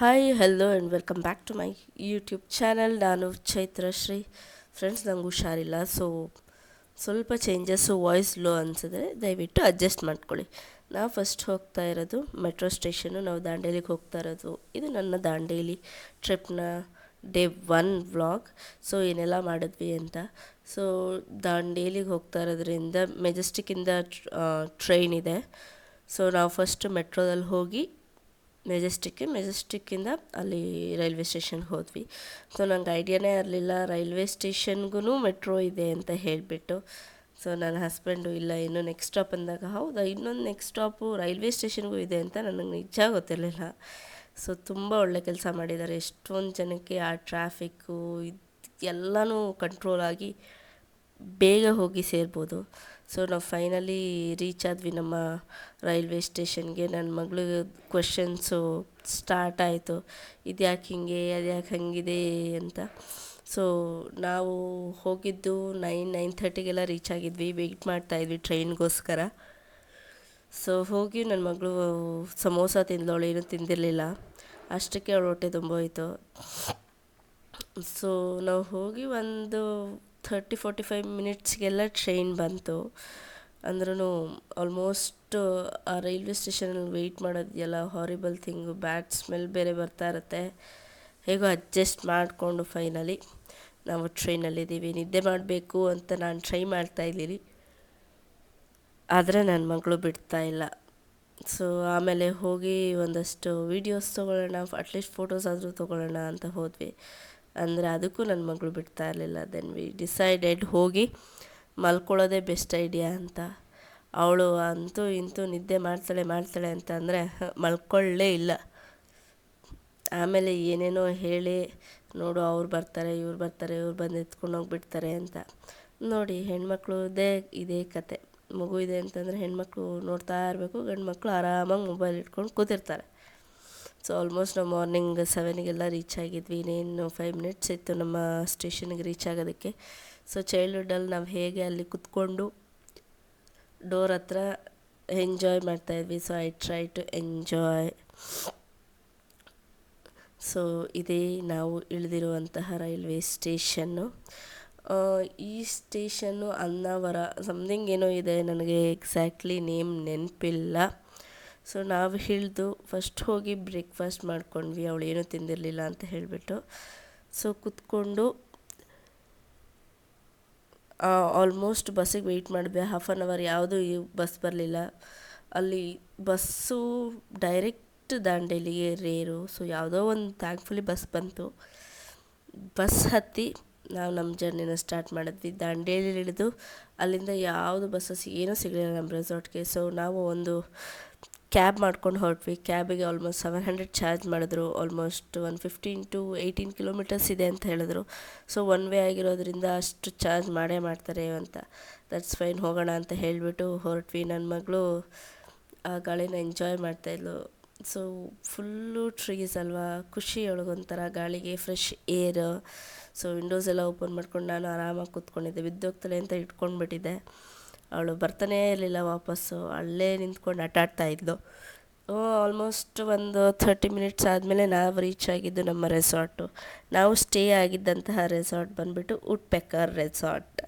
Hi hello and welcome back to my YouTube channel. ನಾನು Chaitrashree. Friends, ನಂಗೆ ಹುಷಾರಿಲ್ಲ, so ಸ್ವಲ್ಪ ಚೇಂಜಸ್ಸು, ವಾಯ್ಸ್ ಲೋ ಅನಿಸಿದ್ರೆ ದಯವಿಟ್ಟು ಅಡ್ಜಸ್ಟ್ ಮಾಡ್ಕೊಳ್ಳಿ. ನಾವು ಫಸ್ಟ್ ಹೋಗ್ತಾ ಇರೋದು ಮೆಟ್ರೋ ಸ್ಟೇಷನ್ನು. ನಾವು ದಾಂಡೇಲಿಗೆ ಹೋಗ್ತಾ ಇರೋದು. ಇದು ನನ್ನ ದಾಂಡೇಲಿ ಟ್ರಿಪ್ನ ಡೇ 1 ವ್ಲಾಗ್. ಸೊ ಏನೆಲ್ಲ ಮಾಡಿದ್ವಿ ಅಂತ. ಸೊ ದಾಂಡೇಲಿಗೆ ಹೋಗ್ತಾ ಇರೋದ್ರಿಂದ ಮೆಜೆಸ್ಟಿಕ್ಕಿಂದ ಟ್ರೈನ್ ಇದೆ. ಸೊ ನಾವು ಫಸ್ಟ್ ಮೆಟ್ರೋದಲ್ಲಿ ಹೋಗಿ ಮೆಜೆಸ್ಟಿಕ್ಕಿಂದ ಅಲ್ಲಿ ರೈಲ್ವೆ ಸ್ಟೇಷನ್ಗೆ ಹೋದ್ವಿ. ಸೊ ನಂಗೆ ಐಡಿಯಾನೇ ಇರಲಿಲ್ಲ ರೈಲ್ವೆ ಸ್ಟೇಷನ್ಗೂ ಮೆಟ್ರೋ ಇದೆ ಅಂತ ಹೇಳಿಬಿಟ್ಟು. ಸೊ ನನ್ನ ಹಸ್ಬೆಂಡು, ಇಲ್ಲ ಇನ್ನು ನೆಕ್ಸ್ಟ್ ಸ್ಟಾಪ್ ಅಂದಾಗ, ಹೌದಾ ಇನ್ನೊಂದು ನೆಕ್ಸ್ಟ್ ಸ್ಟಾಪು ರೈಲ್ವೆ ಸ್ಟೇಷನ್ಗೂ ಇದೆ ಅಂತ ನನಗೆ ನಿಜ ಗೊತ್ತಿರಲಿಲ್ಲ. ಸೊ ತುಂಬ ಒಳ್ಳೆ ಕೆಲಸ ಮಾಡಿದ್ದಾರೆ. ಎಷ್ಟೊಂದು ಜನಕ್ಕೆ ಆ ಟ್ರಾಫಿಕ್ಕು ಎಲ್ಲನೂ ಕಂಟ್ರೋಲ್ ಆಗಿ ಬೇಗ ಹೋಗಿ ಸೇರ್ಬೋದು. ಸೊ ನಾವು ಫೈನಲಿ ರೀಚ್ ಆದ್ವಿ ನಮ್ಮ ರೈಲ್ವೆ ಸ್ಟೇಷನ್ಗೆ. ನನ್ನ ಮಗಳಿಗೆ ಕ್ವೆಶನ್ಸು ಸ್ಟಾರ್ಟ್ ಆಯಿತು, ಇದ್ಯಾಕೆ ಹಿಂಗೆ, ಅದ್ಯಾಕೆ ಹಂಗಿದೆ ಅಂತ. ಸೊ ನಾವು ಹೋಗಿದ್ದು 9:30 ರೀಚ್ ಆಗಿದ್ವಿ. ವೆಯ್ಟ್ ಮಾಡ್ತಾಯಿದ್ವಿ ಟ್ರೈನ್ಗೋಸ್ಕರ. ಸೊ ಹೋಗಿ ನನ್ನ ಮಗಳು ಸಮೋಸ ತಿಂದವಳು, ಏನೂ ತಿಂದಿರಲಿಲ್ಲ. ಅಷ್ಟಕ್ಕೆ ಅವಳು ಹೊಟ್ಟೆ ತುಂಬೋಯಿತು. ಸೊ ನಾವು ಹೋಗಿ ಒಂದು 30-45 ಮಿನಿಟ್ಸ್ಗೆಲ್ಲ ಟ್ರೈನ್ ಬಂತು. ಅಂದ್ರೂ ಆಲ್ಮೋಸ್ಟ್ ಆ ರೈಲ್ವೆ ಸ್ಟೇಷನಲ್ಲಿ ವೆಯ್ಟ್ ಮಾಡೋದೆಲ್ಲ ಹಾರಿಬಲ್ ಥಿಂಗು. ಬ್ಯಾಡ್ ಸ್ಮೆಲ್ ಬೇರೆ ಬರ್ತಾ ಇರುತ್ತೆ. ಹೇಗೋ ಅಡ್ಜಸ್ಟ್ ಮಾಡಿಕೊಂಡು ಫೈನಲಿ ನಾವು ಟ್ರೈನಲ್ಲಿದ್ದೀವಿ. ನಿದ್ದೆ ಮಾಡಬೇಕು ಅಂತ ನಾನು ಟ್ರೈ ಮಾಡ್ತಾಯಿದ್ದೀನಿ, ಆದರೆ ನನ್ನ ಮಗಳು ಬಿಡ್ತಾ ಇಲ್ಲ. ಸೊ ಆಮೇಲೆ ಹೋಗಿ ಒಂದಷ್ಟು ವೀಡಿಯೋಸ್ ತೊಗೊಳ್ಳೋಣ, ಅಟ್ಲೀಸ್ಟ್ ಫೋಟೋಸ್ ಆದರೂ ತೊಗೊಳ್ಳೋಣ ಅಂತ ಹೋದ್ವಿ. ಅಂದರೆ ಅದಕ್ಕೂ ನನ್ನ ಮಗಳು ಬಿಡ್ತಾ ಇರಲಿಲ್ಲ. ದೆನ್ ವಿ ಡಿಸೈಡೆಡ್ ಹೋಗಿ ಮಲ್ಕೊಳ್ಳೋದೇ ಬೆಸ್ಟ್ ಐಡಿಯಾ ಅಂತ. ಅವಳು ಅಂತೂ ಇಂತೂ ನಿದ್ದೆ ಮಾಡ್ತಾಳೆ ಅಂತ ಅಂದರೆ ಮಲ್ಕೊಳ್ಳೇ ಇಲ್ಲ. ಆಮೇಲೆ ಏನೇನೋ ಹೇಳಿ, ನೋಡು ಅವ್ರು ಬರ್ತಾರೆ, ಇವ್ರು ಬಂದು ಎತ್ಕೊಂಡು ಹೋಗ್ಬಿಡ್ತಾರೆ ಅಂತ. ನೋಡಿ, ಇದೇ ಕತೆ. ಮಗು ಇದೆ ಅಂತಂದರೆ ಹೆಣ್ಮಕ್ಳು ನೋಡ್ತಾ ಇರಬೇಕು, ಗಂಡು ಮಕ್ಕಳು ಆರಾಮಾಗಿ ಮೊಬೈಲ್ ಇಟ್ಕೊಂಡು ಕೂತಿರ್ತಾರೆ. ಸೊ ಆಲ್ಮೋಸ್ಟ್ ನಾವು ಮಾರ್ನಿಂಗ್ 7ಗೆಲ್ಲ ರೀಚ್ ಆಗಿದ್ವಿ. ಇನ್ನೇನು 5 ಮಿನಿಟ್ಸ್ ಇತ್ತು ನಮ್ಮ ಸ್ಟೇಷನ್ಗೆ ರೀಚ್ ಆಗೋದಕ್ಕೆ. ಸೊ ಚೈಲ್ಡ್ಹುಡ್ಡಲ್ಲಿ ನಾವು ಹೇಗೆ ಅಲ್ಲಿ ಕುತ್ಕೊಂಡು ಡೋರ್ ಹತ್ರ ಎಂಜಾಯ್ ಮಾಡ್ತಾಯಿದ್ವಿ. So I try to enjoy. So ಇದೇ ನಾವು ಇಳಿದಿರುವಂತಹ ರೈಲ್ವೆ ಸ್ಟೇಷನ್ನು. ಈ ಸ್ಟೇಷನ್ನು ಅನ್ನಾವರ ಸಮಥಿಂಗ್ ಏನೋ ಇದೆ, ನನಗೆ ಎಕ್ಸಾಕ್ಟ್ಲಿ ನೇಮ್ ನೆನಪಿಲ್ಲ. ಸೊ ನಾವು ಇಳಿದು ಫಸ್ಟ್ ಹೋಗಿ ಬ್ರೇಕ್ಫಾಸ್ಟ್ ಮಾಡ್ಕೊಂಡ್ವಿ, ಅವಳು ಏನೂ ತಿಂದಿರಲಿಲ್ಲ ಅಂತ ಹೇಳಿಬಿಟ್ಟು. ಸೊ ಕುತ್ಕೊಂಡು ಆಲ್ಮೋಸ್ಟ್ ಬಸ್ಸಿಗೆ ವೆಯ್ಟ್ ಮಾಡಿದ್ವಿ. 1/2 ಅವರ್ ಯಾವುದೂ ಬಸ್ ಬರಲಿಲ್ಲ. ಅಲ್ಲಿ ಬಸ್ಸು ಡೈರೆಕ್ಟ್ ದಾಂಡೇಲಿಗೆ ರೇರು. ಸೊ ಯಾವುದೋ ಒಂದು ಥ್ಯಾಂಕ್ಫುಲಿ ಬಸ್ ಬಂತು. ಬಸ್ ಹತ್ತಿ ನಾವು ನಮ್ಮ ಜರ್ನಿನ ಸ್ಟಾರ್ಟ್ ಮಾಡಿದ್ವಿ. ದಾಂಡೇಲಿ ಇಳಿದು ಅಲ್ಲಿಂದ ಯಾವುದು ಬಸ್ಸಸ್ ಏನೂ ಸಿಗಲಿಲ್ಲ ನಮ್ಮ ರೆಸಾರ್ಟ್ಗೆ. ಸೊ ನಾವು ಒಂದು ಕ್ಯಾಬ್ ಮಾಡ್ಕೊಂಡು ಹೊರಟ್ವಿ. ಕ್ಯಾಬಿಗೆ ಆಲ್ಮೋಸ್ಟ್ 700 ಚಾರ್ಜ್ ಮಾಡಿದ್ರು. ಆಲ್ಮೋಸ್ಟ್ 15-18 ಕಿಲೋಮೀಟರ್ಸ್ ಇದೆ ಅಂತ ಹೇಳಿದ್ರು. ಸೊ ಒನ್ ವೇ ಆಗಿರೋದ್ರಿಂದ ಅಷ್ಟು ಚಾರ್ಜ್ ಮಾಡ್ತಾರೆ ಅಂತ. ದಟ್ಸ್ ಫೈನ್, ಹೋಗೋಣ ಅಂತ ಹೇಳಿಬಿಟ್ಟು ಹೊರಟ್ವಿ. ನನ್ನ ಮಗಳು ಆ ಗಾಳಿನ ಎಂಜಾಯ್ ಮಾಡ್ತಾಯಿದ್ಲು. ಸೊ ಫುಲ್ಲು ಟ್ರೀಸ್ ಅಲ್ವಾ, ಖುಷಿ ಒಳಗೊಂಥರ ಗಾಳಿಗೆ, ಫ್ರೆಶ್ ಏರ್. ಸೊ ವಿಂಡೋಸ್ ಎಲ್ಲ ಓಪನ್ ಮಾಡ್ಕೊಂಡು ನಾನು ಆರಾಮಾಗಿ ಕೂತ್ಕೊಂಡಿದ್ದೆ. ಬಿದ್ದೋಗ್ತಾಳೆ ಅಂತ ಇಟ್ಕೊಂಡ್ಬಿಟ್ಟಿದ್ದೆ. ಅವಳು ಬರ್ತಾನೇ ಇರಲಿಲ್ಲ ವಾಪಸ್ಸು, ಅಲ್ಲೇ ನಿಂತ್ಕೊಂಡು ಆಟಾಡ್ತಾಯಿದ್ಲು. ಆಲ್ಮೋಸ್ಟ್ ಒಂದು 30 ಮಿನಿಟ್ಸ್ ಆದಮೇಲೆ ನಾವು ರೀಚ್ ಆಗಿದ್ದು ನಮ್ಮ ರೆಸಾರ್ಟು. ನಾವು ಸ್ಟೇ ಆಗಿದ್ದಂತಹ ರೆಸಾರ್ಟ್ ಬಂದುಬಿಟ್ಟು ವುಡ್ಪೆಕರ್ ರೆಸಾರ್ಟ್.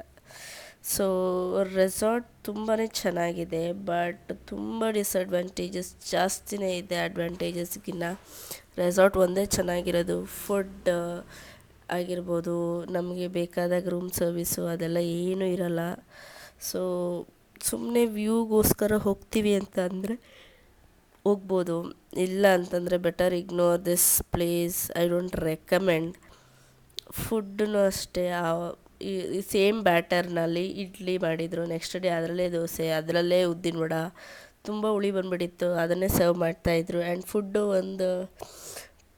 ಸೊ ರೆಸಾರ್ಟ್ ತುಂಬಾ ಚೆನ್ನಾಗಿದೆ, ಬಟ್ ತುಂಬ ಡಿಸಡ್ವಾಂಟೇಜಸ್ ಜಾಸ್ತಿನೇ ಇದೆ ಅಡ್ವಾಂಟೇಜಸ್ಗಿನ್ನ. ರೆಸಾರ್ಟ್ ಒಂದೇ ಚೆನ್ನಾಗಿರೋದು, ಫುಡ್ ಆಗಿರ್ಬೋದು, ನಮಗೆ ಬೇಕಾದಾಗ ರೂಮ್ ಸರ್ವಿಸು ಅದೆಲ್ಲ ಏನೂ ಇರಲ್ಲ. ಸೊ ಸುಮ್ಮನೆ ವ್ಯೂಗೋಸ್ಕರ ಹೋಗ್ತೀವಿ ಅಂತ ಅಂದರೆ ಹೋಗ್ಬೋದು, ಇಲ್ಲ ಅಂತಂದರೆ better ignore this place. I don't recommend. Food ಅಷ್ಟೇ, ಈ ಸೇಮ್ ಬ್ಯಾಟರ್ನಲ್ಲಿ ಇಡ್ಲಿ ಮಾಡಿದರು. ನೆಕ್ಸ್ಟ್ ಡೇ ಅದರಲ್ಲೇ ದೋಸೆ, ಅದರಲ್ಲೇ ಉದ್ದಿನ ವಡ, ತುಂಬ ಹುಳಿ ಬಂದುಬಿಟ್ಟಿತ್ತು. ಅದನ್ನೇ ಸರ್ವ್ ಮಾಡ್ತಾಯಿದ್ರು. ಆ್ಯಂಡ್ ಫುಡ್ಡು ಒಂದು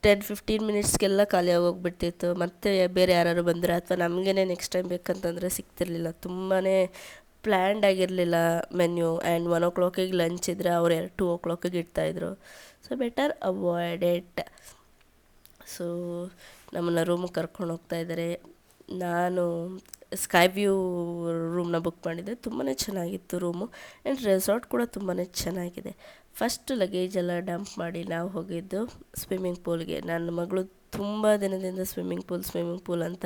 10-15 ಮಿನಿಟ್ಸ್ಗೆಲ್ಲ ಖಾಲಿ ಆಗೋಗ್ಬಿಡ್ತಿತ್ತು. ಮತ್ತು ಬೇರೆ ಯಾರು ಬಂದರೆ ಅಥವಾ ನಮಗೇ ನೆಕ್ಸ್ಟ್ ಟೈಮ್ ಬೇಕಂತಂದರೆ ಸಿಗ್ತಿರ್ಲಿಲ್ಲ. ತುಂಬಾ ಪ್ಲ್ಯಾಂಡ್ ಆಗಿರಲಿಲ್ಲ ಮೆನ್ಯೂ. ಆ್ಯಂಡ್ 1 o'clock ಲಂಚ್ ಇದ್ದರೆ ಅವ್ರು 2 o'clock ಇಡ್ತಾಯಿದ್ರು. So better avoid it. So ನಮ್ಮನ್ನು ರೂಮಿಗೆ ಕರ್ಕೊಂಡು ಹೋಗ್ತಾಯಿದ್ದಾರೆ. ನಾನು ಸ್ಕೈ ವ್ಯೂ ರೂಮ್ನ ಬುಕ್ ಮಾಡಿದ್ದೆ. ತುಂಬಾ ಚೆನ್ನಾಗಿತ್ತು ರೂಮು. ಆ್ಯಂಡ್ ರೆಸಾರ್ಟ್ ಕೂಡ ತುಂಬಾ ಚೆನ್ನಾಗಿದೆ. ಫಸ್ಟ್ ಲಗೇಜ್ ಎಲ್ಲ ಡಂಪ್ ಮಾಡಿ ನಾವು ಹೋಗಿದ್ದು ಸ್ವಿಮ್ಮಿಂಗ್ ಪೂಲ್ಗೆ. ನನ್ನ ಮಗಳು ತುಂಬ ದಿನದಿಂದ ಸ್ವಿಮ್ಮಿಂಗ್ ಪೂಲ್ ಅಂತ,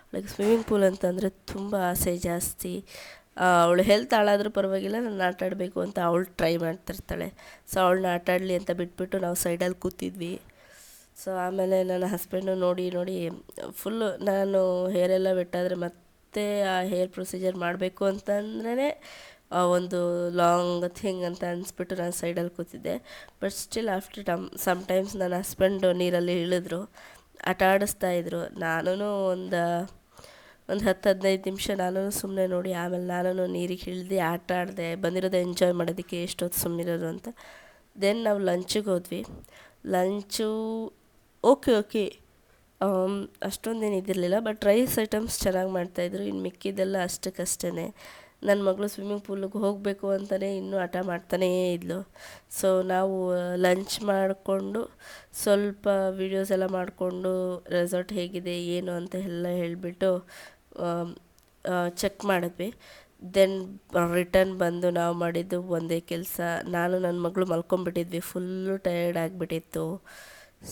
ಅವಳಿಗೆ ಸ್ವಿಮ್ಮಿಂಗ್ ಪೂಲ್ ಅಂತಂದರೆ ತುಂಬ ಆಸೆ ಜಾಸ್ತಿ. ಅವಳು ಹೆಲ್ತ್ ಹಾಳಾದರೂ ಪರವಾಗಿಲ್ಲ, ನಾನು ಆಟ ಆಡಬೇಕು ಅಂತ ಅವಳು ಟ್ರೈ ಮಾಡ್ತಿರ್ತಾಳೆ. ಸೊ ಅವಳನ್ನ ಆಟ ಆಡಲಿ ಅಂತ ಬಿಟ್ಬಿಟ್ಟು ನಾವು ಸೈಡಲ್ಲಿ ಕೂತಿದ್ವಿ. ಸೊ ಆಮೇಲೆ ನನ್ನ ಹಸ್ಬೆಂಡು ನೋಡಿ ನೋಡಿ ಫುಲ್ಲು ನಾನು ಹೇರೆಲ್ಲ ವೆಟ್ಟಾದರೆ ಮತ್ತೆ ಆ ಹೇರ್ ಪ್ರೊಸೀಜರ್ ಮಾಡಬೇಕು ಅಂತಂದ್ರೇ ಒಂದು ಲಾಂಗ್ ಥಿಂಗ್ ಅಂತ ಅನಿಸ್ಬಿಟ್ಟು ನಾನು ಸೈಡಲ್ಲಿ ಕೂತಿದ್ದೆ. ಬಟ್ ಸ್ಟಿಲ್ ಆಫ್ಟರ್ ಸಮ್ಟೈಮ್ಸ್ ನನ್ನ ಹಸ್ಬೆಂಡು ನೀರಲ್ಲಿ ಇಳಿದ್ರು, ಆಟ ಆಡಿಸ್ತಾಯಿದ್ರು. ನಾನು ಒಂದು 10-15 ನಿಮಿಷ ನಾನು ಸುಮ್ಮನೆ ನೋಡಿ ಆಮೇಲೆ ನಾನು ನೀರಿಗೆ ಇಳ್ದು ಆಟ ಆಡಿದೆ. ಬಂದಿರೋದು ಎಂಜಾಯ್ ಮಾಡೋದಕ್ಕೆ ಎಷ್ಟೊತ್ತು ಸುಮ್ಮನಿರೋದು ಅಂತ. ದೆನ್ ನಾವು ಲಂಚಿಗೆ ಹೋದ್ವಿ. ಲಂಚು ಓಕೆ ಅಷ್ಟೊಂದೇನು ಇದಿರಲಿಲ್ಲ, ಬಟ್ ರೈಸ್ ಐಟಮ್ಸ್ ಚೆನ್ನಾಗಿ ಮಾಡ್ತಾಯಿದ್ರು. ಇನ್ನು ಮಿಕ್ಕಿದ್ದೆಲ್ಲ ಅಷ್ಟಕ್ಕಷ್ಟೇ. ನನ್ನ ಮಗಳು ಸ್ವಿಮ್ಮಿಂಗ್ ಪೂಲಿಗೆ ಹೋಗಬೇಕು ಅಂತಲೇ ಇನ್ನೂ ಹಠ ಮಾಡ್ತಾನೇ ಇದ್ಲು. ಸೊ ನಾವು ಲಂಚ್ ಮಾಡಿಕೊಂಡು ಸ್ವಲ್ಪ ವೀಡಿಯೋಸ್ ಎಲ್ಲ ಮಾಡಿಕೊಂಡು ರೆಸಾರ್ಟ್ ಹೇಗಿದೆ ಏನು ಅಂತ ಎಲ್ಲ ಹೇಳಿಬಿಟ್ಟು ಚೆಕ್ ಮಾಡಿದ್ವಿ. ದೆನ್ ರಿಟರ್ನ್ ಬಂದು ನಾವು ಮಾಡಿದ್ದು ಒಂದೇ ಕೆಲಸ. ನಾನು ನನ್ನ ಮಗಳು ಮಲ್ಕೊಂಬಿಟ್ಟಿದ್ವಿ, ಫುಲ್ಲು ಟಯರ್ಡ್ ಆಗಿಬಿಟ್ಟಿತ್ತು.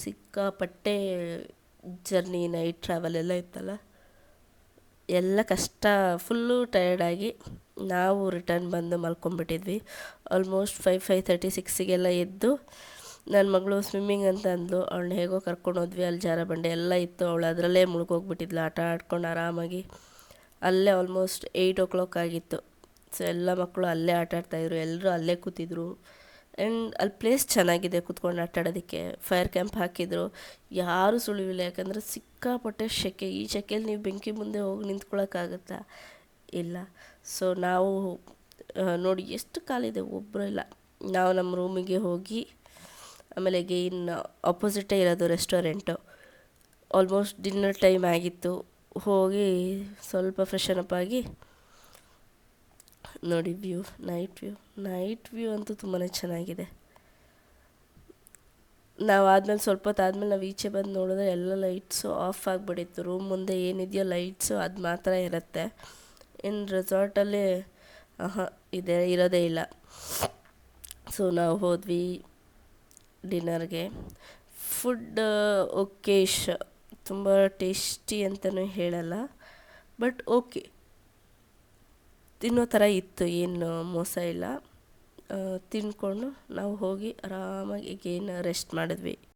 ಸಿಕ್ಕಾಪಟ್ಟೆ ಜರ್ನಿ, ನೈಟ್ ಟ್ರಾವೆಲ್ ಎಲ್ಲ ಇತ್ತಲ್ಲ, ಎಲ್ಲ ಕಷ್ಟ, ಫುಲ್ಲು ಟಯರ್ಡಾಗಿ ನಾವು ರಿಟರ್ನ್ ಬಂದು ಮಲ್ಕೊಂಬಿಟ್ಟಿದ್ವಿ. ಆಲ್ಮೋಸ್ಟ್ 5:30 6 ಎದ್ದು ನನ್ನ ಮಗಳು ಸ್ವಿಮ್ಮಿಂಗ್ ಅಂತ ಅಂದ್ಲು. ಅವಳನ್ನ ಹೇಗೋ ಕರ್ಕೊಂಡೋದ್ವಿ. ಅಲ್ಲಿ ಜಾರಬಂಡೆ ಎಲ್ಲ ಇತ್ತು, ಅವಳು ಅದರಲ್ಲೇ ಮುಳುಗೋಗ್ಬಿಟ್ಟಿದ್ಲು ಆಟ ಆಡ್ಕೊಂಡು ಆರಾಮಾಗಿ. ಅಲ್ಲೇ ಆಲ್ಮೋಸ್ಟ್ 8 ಆಗಿತ್ತು. ಸೊ ಎಲ್ಲ ಮಕ್ಕಳು ಅಲ್ಲೇ ಆಟ ಆಡ್ತಾಯಿದ್ರು, ಎಲ್ಲರೂ ಅಲ್ಲೇ ಕೂತಿದ್ರು. ಆ್ಯಂಡ್ ಅಲ್ಲಿ ಪ್ಲೇಸ್ ಚೆನ್ನಾಗಿದೆ ಕೂತ್ಕೊಂಡು ಆಟ ಆಡೋದಕ್ಕೆ. ಫೈರ್ ಕ್ಯಾಂಪ್ ಹಾಕಿದ್ರು, ಯಾರೂ ಸುಳಿವಿಲ್ಲ. ಯಾಕಂದರೆ ಸಿಕ್ಕಾಪಟ್ಟೆ ಸೆಕೆ. ಈ ಸೆಕೆಯಲ್ಲಿ ನೀವು ಬೆಂಕಿ ಮುಂದೆ ಹೋಗಿ ನಿಂತ್ಕೊಳ್ಳೋಕ್ಕಾಗತ್ತಾ? ಇಲ್ಲ. ಸೊ ನಾವು ನೋಡಿ ಎಷ್ಟು ಕಾಲಿದೆ, ಒಬ್ಬರು ಇಲ್ಲ. ನಾವು ನಮ್ಮ ರೂಮಿಗೆ ಹೋಗಿ ಆಮೇಲೆ ಗೇನ್ ಆಪೋಸಿಟೇ ಇರೋದು ರೆಸ್ಟೋರೆಂಟು. ಆಲ್ಮೋಸ್ಟ್ ಡಿನ್ನರ್ ಟೈಮ್ ಆಗಿತ್ತು. ಹೋಗಿ ಸ್ವಲ್ಪ ಫ್ರೆಶನ್ ಅಪ್ ಆಗಿ ನೋಡಿ ನೈಟ್ ವ್ಯೂ ಅಂತೂ ತುಂಬಾ ಚೆನ್ನಾಗಿದೆ. ನಾವು ಆದಮೇಲೆ ಸ್ವಲ್ಪ ಹೊತ್ತಾದ್ಮೇಲೆ ನಾವು ಈಚೆ ಬಂದು ನೋಡಿದ್ರೆ ಎಲ್ಲ ಲೈಟ್ಸು ಆಫ್ ಆಗಿಬಿಟ್ಟಿತ್ತು. ರೂಮ್ ಮುಂದೆ ಏನಿದೆಯೋ ಲೈಟ್ಸು ಅದು ಮಾತ್ರ ಇರುತ್ತೆ. ಇನ್ನು ರೆಸಾರ್ಟಲ್ಲಿ ಇರೋದೇ ಇಲ್ಲ. ಸೊ ನಾವು ಹೋದ್ವಿ ಡಿನ್ನರ್ಗೆ. ಫುಡ್ ಓಕೆ, ತುಂಬ ಟೇಸ್ಟಿ ಅಂತಲೂ ಹೇಳಲ್ಲ, ಬಟ್ ಓಕೆ, ತಿನ್ನೋ ಥರ ಇತ್ತು, ಏನು ಮೋಸ ಇಲ್ಲ. ತಿಂದ್ಕೊಂಡು ನಾವು ಹೋಗಿ ಆರಾಮಾಗಿ ರೆಸ್ಟ್ ಮಾಡಿದ್ವಿ.